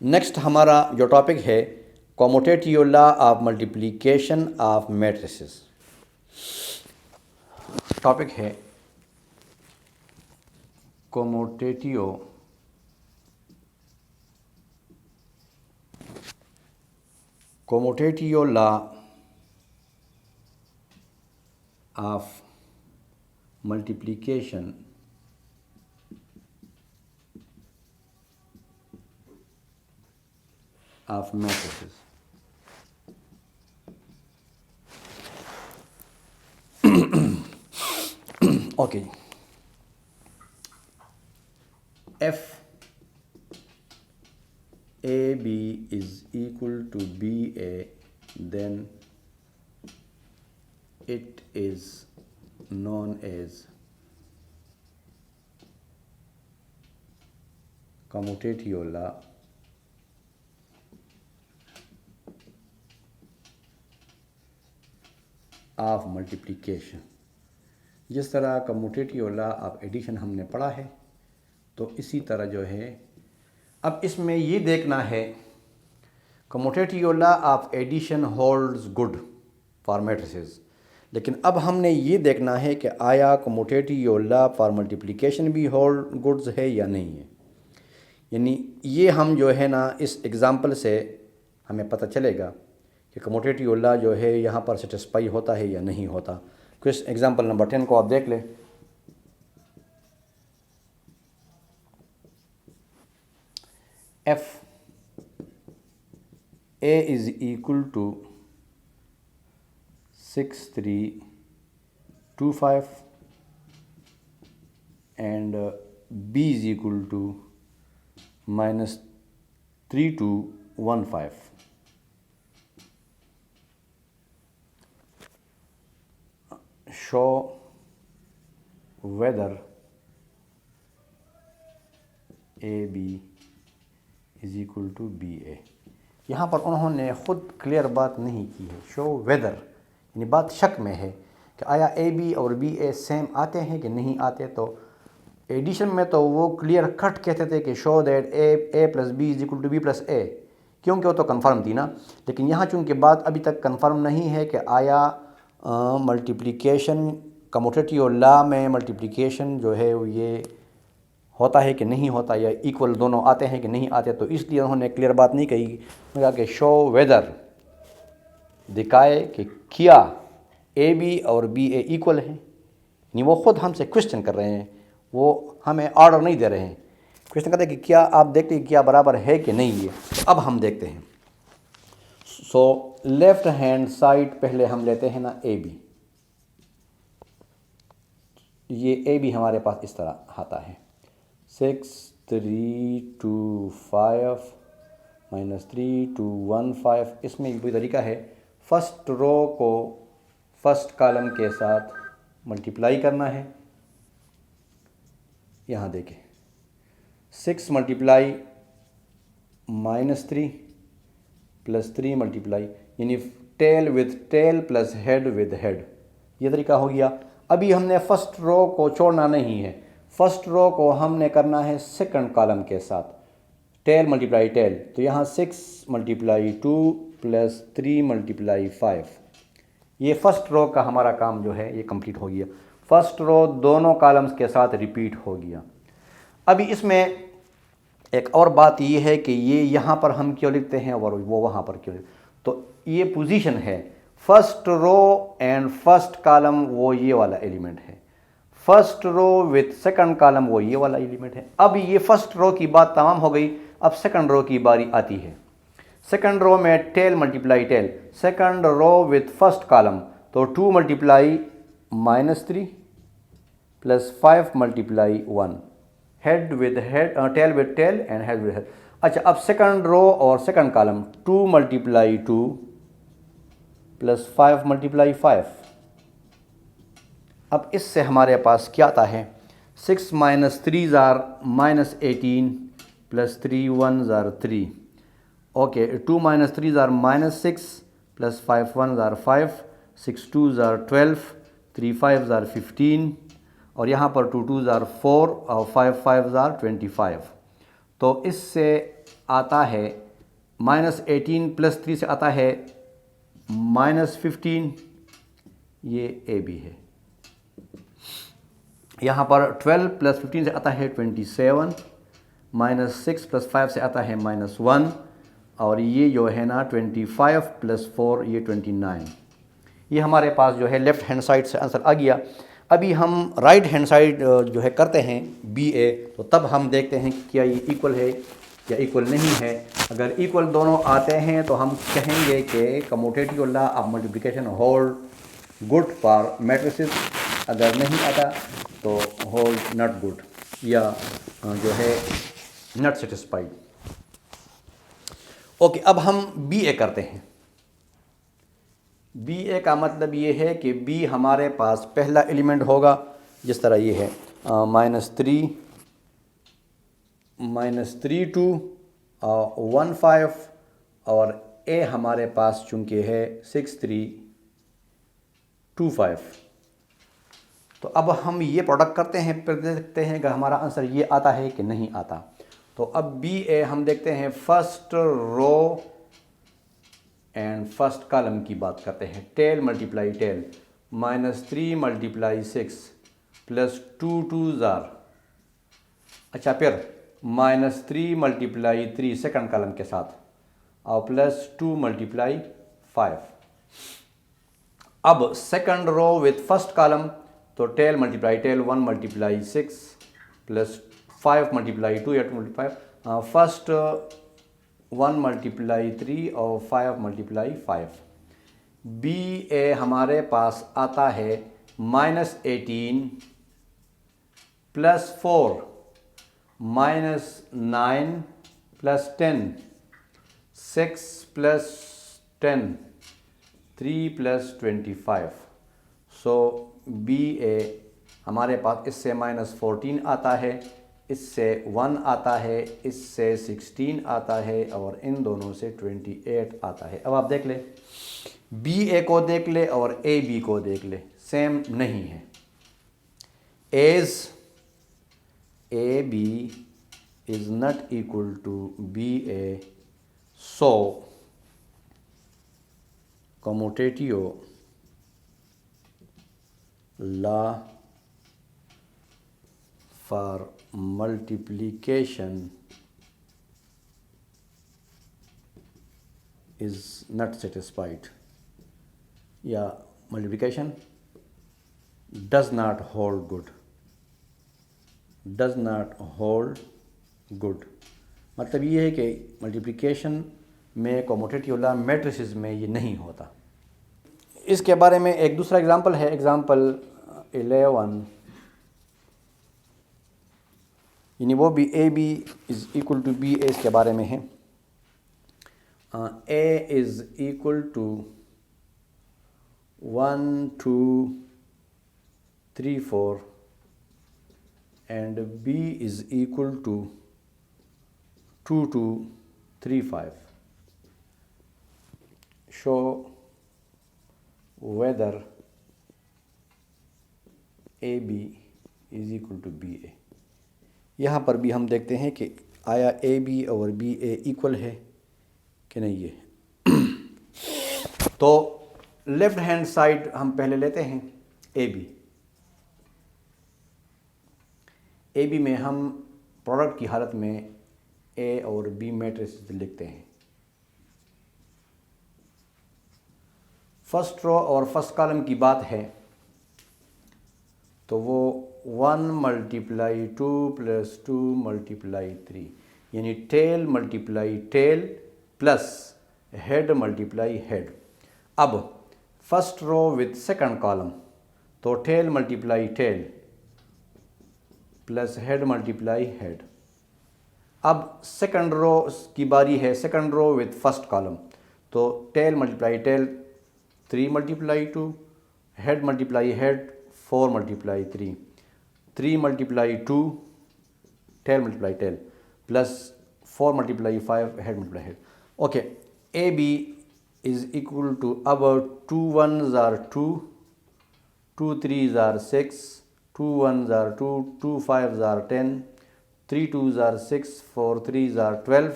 Next हमारा जो topic है commutative law of multiplication of matrices. Topic है commutative law of multiplication of matrices. Okay. F AB is equal to BA, then it is known as commutative law of multiplication. जिस तरह commutative law of addition हमने पढ़ा है, तो इसी तरह जो है अब इसमें ये देखना है commutative law of addition holds good for matrices, लेकिन अब हमने ये देखना है कि आया कम्यूटेटिव लॉ फॉर मल्टीप्लिकेशन भी होल्ड गुड्स है या नहीं है। यानी ये हम जो है ना इस एग्ज़ाम्पल से हमें पता चलेगा कि कम्यूटेटिव लॉ जो है यहाँ पर सेटिस्फाई होता है या नहीं होता। क्विज एग्जाम्पल नंबर 10 को आप देख लें। If A is equal to 6325 and B is equal to -3215। show whether AB is equal to BA। यहाँ पर उन्होंने ख़ुद क्लियर बात नहीं की है। शो वेदर यानी बात शक में है कि आया AB और BA सेम आते हैं कि नहीं आते। तो एडिशन में तो वो क्लियर कट कहते थे कि show that A plus B is equal to B plus A, क्योंकि वो तो कन्फर्म थी ना। लेकिन यहाँ चूँकि बात अभी तक कन्फर्म नहीं है कि आया मल्टीप्लिकेशन कम्यूटेटिव लॉ में मल्टीप्लिकेशन जो है वो ये होता है कि नहीं होता, या इक्वल दोनों आते हैं कि नहीं आते, तो इसलिए उन्होंने क्लियर बात नहीं कही। उन्होंने कहा कि शो वेदर दिखाए कि क्या ए बी और बी ए इक्वल हैं। नहीं, वो ख़ुद हमसे क्वेश्चन कर रहे हैं, वो हमें ऑर्डर नहीं दे रहे हैं। क्वेश्चन करते हैं कि क्या आप देखते हैं क्या बराबर है कि नहीं है। अब हम देखते हैं। सो लेफ्ट हैंड साइड पहले हम लेते हैं ना ए बी। ये ए बी हमारे पास इस तरह आता है 6325 -3215। इसमें भी तरीका है, फर्स्ट रो को फर्स्ट कॉलम के साथ मल्टीप्लाई करना है। यहाँ देखें 6 मल्टीप्लाई -3 प्लस 3 मल्टीप्लाई, यानी tail with tail plus head with head, ये तरीका हो गया। अभी हमने फर्स्ट रो को छोड़ना नहीं है, फर्स्ट रो को हमने करना है सेकंड कॉलम के साथ, टेल मल्टीप्लाई टेल। तो यहाँ 6 मल्टीप्लाई 2 प्लस 3 मल्टीप्लाई 5, ये फर्स्ट रो का हमारा काम जो है ये कंप्लीट हो गया। फर्स्ट रो दोनों कॉलम्स के साथ रिपीट हो गया। अभी इसमें एक और बात ये है कि ये यहाँ पर हम क्यों लिखते हैं और वो वहाँ पर क्यों लिखते हैं। तो ये पोजीशन है, first row and first column वो ये वाला एलिमेंट है, first row with second column वो ये वाला एलिमेंट है। अब ये फर्स्ट रो की बात तमाम हो गई, अब सेकंड रो की बारी आती है। सेकंड रो में tail multiply tail, second row with first column, तो 2 multiply -3 plus 5 multiply 1, head with head, tail with tail and head with head. अच्छा, अब सेकंड रो और second column 2 multiply 2 plus 5 multiply 5। अब इससे हमारे पास क्या आता है, 6 -3 are -18 plus 3 1 are 3। Okay, 2 -3 are -6 plus 5 1 are 5, 6 2 are 12, 3 5 are 15 और यहाँ पर 2 2 आर 4 और 5 5 आर 25। तो इससे आता है -18 प्लस 3 से आता है -15, ये ए बी है। यहाँ पर 12 प्लस 15 से आता है 27, -6 प्लस 5 से आता है -1, और ये जो है ना 25 प्लस 4 ये 29। ये हमारे पास जो है लेफ़्ट हैंड साइड से आंसर आ गया। अभी हम राइट हैंड साइड जो है करते हैं बी ए, तो तब हम देखते हैं कि क्या ये इक्वल है या इक्वल नहीं है। अगर इक्वल दोनों आते हैं तो हम कहेंगे कि commutative law of multiplication hold good for matrices, अगर नहीं आता तो होल्ड नॉट गुड या जो है नॉट सेटिस्फाइड। ओके, अब हम बी ए करते हैं। बी ए का मतलब ये है कि बी हमारे पास पहला एलिमेंट होगा, जिस तरह ये है -3 2 1 5, और ए हमारे पास चूंकि है 6 3 2 5। तो अब हम ये प्रोडक्ट करते हैं, फिर देखते हैं कि हमारा आंसर ये आता है कि नहीं आता। तो अब बी ए हम देखते हैं, first row and first column की बात करते हैं। Tail multiply tail, -3 multiply 6 plus 2 2 जार, अच्छा फिर -3 मल्टीप्लाई 3 सेकंड कॉलम के साथ, और प्लस 2 मल्टीप्लाई 5। अब second row with first column, तो tail multiply tail 1 multiply 6 plus 5 multiply 2 8 multiply 5, first 1 multiply 3 और 5 मल्टीप्लाई 5। बी ए हमारे पास आता है -18 प्लस 4 -9 प्लस 10, 6 प्लस 10 3 प्लस 25। सो बी ए हमारे पास इससे -14 आता है, इससे 1 आता है, इससे 16 आता है, और इन दोनों से 28 आता है। अब आप देख ले, बी ए को देख ले और ए बी को देख ले, सेम नहीं है। As A B is not equal to B A, so commutative law for multiplication is not satisfied, या multiplication does not hold good, does not hold good। मतलब ये है कि मल्टीप्लिकेशन में कम्यूटेटिव लॉ मैट्रिसेस में ये नहीं होता। इसके बारे में एक दूसरा एग्जांपल है, एग्जांपल 11, यानी वो भी A B is equal to B A, इसके बारे में है। A is equal to 1 2 3 4 and B is equal to 2 2 3 5। Show whether A B is equal to B A. यहाँ पर भी हम देखते हैं कि आया ए बी और बी ए इक्वल है कि नहीं है। तो लेफ्ट हैंड साइड हम पहले लेते हैं ए बी। ए बी में हम प्रोडक्ट की हालत में ए और बी मैट्रिसेस लिखते हैं। फर्स्ट रो और फर्स्ट कॉलम की बात है तो वो 1 मल्टीप्लाई 2 प्लस 2 मल्टीप्लाई 3, यानी tail multiply tail plus head multiply head. अब first row with second column, तो tail multiply tail plus head multiply head. अब सेकंड रो की बारी है, second row with first column, तो tail multiply tail 3 multiply 2, head multiply head 4 multiply 3, 3 multiply 2 tail multiply tail plus 4 multiply 5 head multiply head. Okay, A B is equal to, अब 2 1s are 2, 2 3s are 6, 2 1s are 2, 2 5s are 10, 3 2s are 6, 4 3s are 12,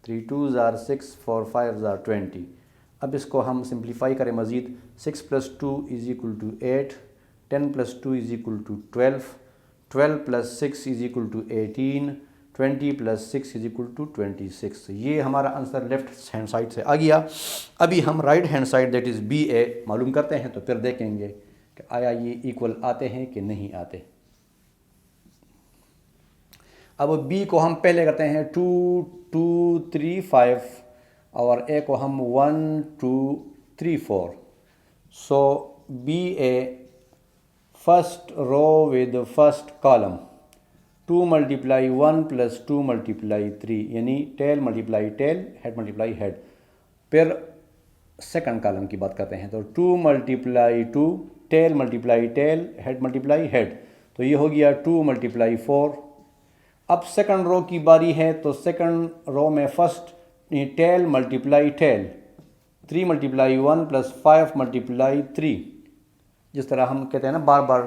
3 2s are 6, 4 5s are 20। अब इसको हम simplify करें मज़ीद। 6 + 2 = 8, 10 + 2 = 12, 12 + 6 = 18, 20 + 6 = 26। ये हमारा answer left hand side से आ गया। अभी हम right hand side that is BA मालूम करते हैं, तो फिर देखेंगे कि आया ये इक्वल आते हैं कि नहीं आते। अब B को हम पहले करते हैं 2 2 3 5 और A को हम 1 2 3 4। So BA first row with first column 2 × 1 + 2 × 3 यानी tail multiply tail head multiply head. फिर सेकंड कॉलम की बात करते हैं, तो 2 × 2 tail multiply tail head multiply head, तो ये हो गया 2 × 4। अब सेकंड रो की बारी है, तो सेकंड रो में फर्स्ट टेल मल्टीप्लाई टेल 3 × 1 + 5 × 3। जिस तरह हम कहते हैं ना बार बार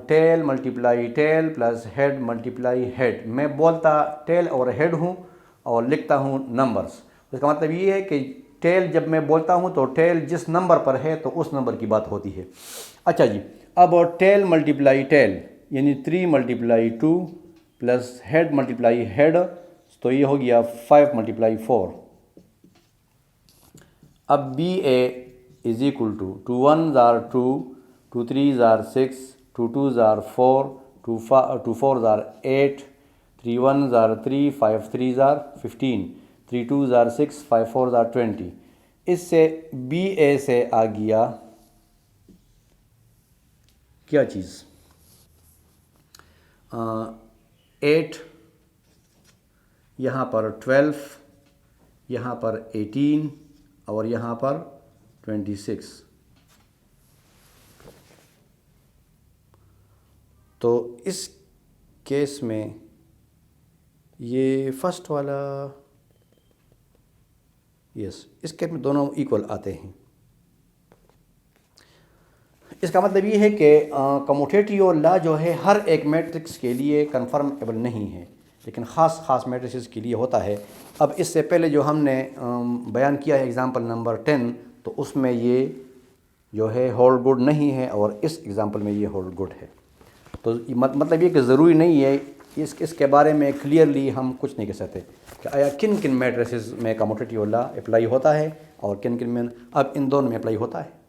tail multiply tail plus head multiply head, मैं बोलता टेल और हेड हूँ और लिखता हूँ नंबर्स। इसका मतलब ये है कि टेल जब मैं बोलता हूँ तो टेल जिस नंबर पर है तो उस नंबर की बात होती है। अच्छा जी, अब टेल मल्टीप्लाई टेल यानी 3 × 2 प्लस हेड मल्टीप्लाई हेड, तो ये हो गया 5 × 4। अब BA = 2 1s are 2, 2 3s are 6, 2 2s are 4, 2 4s are 8, 3 1s are 3, 5 3s are 15, 3 2s are 6, 5 4s are 20। इससे BA से आ गया क्या चीज़ 8, यहाँ पर 12, यहाँ पर 18 और यहाँ पर 26। तो इस केस में ये फर्स्ट वाला यस, इस केस में दोनों इक्वल आते हैं। इसका मतलब ये है कि कम्यूटेटिव लॉ जो है हर एक मैट्रिक्स के लिए कन्फर्मेबल नहीं है, लेकिन ख़ास मैट्रिसेस के लिए होता है। अब इससे पहले जो हमने बयान किया है एग्ज़ाम्पल नंबर 10, तो उसमें ये जो है होल्ड गुड नहीं है और इस एग्ज़ाम्पल में ये होल्ड गुड है। तो मतलब ये कि ज़रूरी नहीं है, इसके बारे में क्लियरली हम कुछ नहीं कह सकते कि आया किन किन मैट्रिसेस में कम्यूटेटिव लॉ अप्लाई होता है और किन किन में अब इन दोनों में अप्लाई होता है।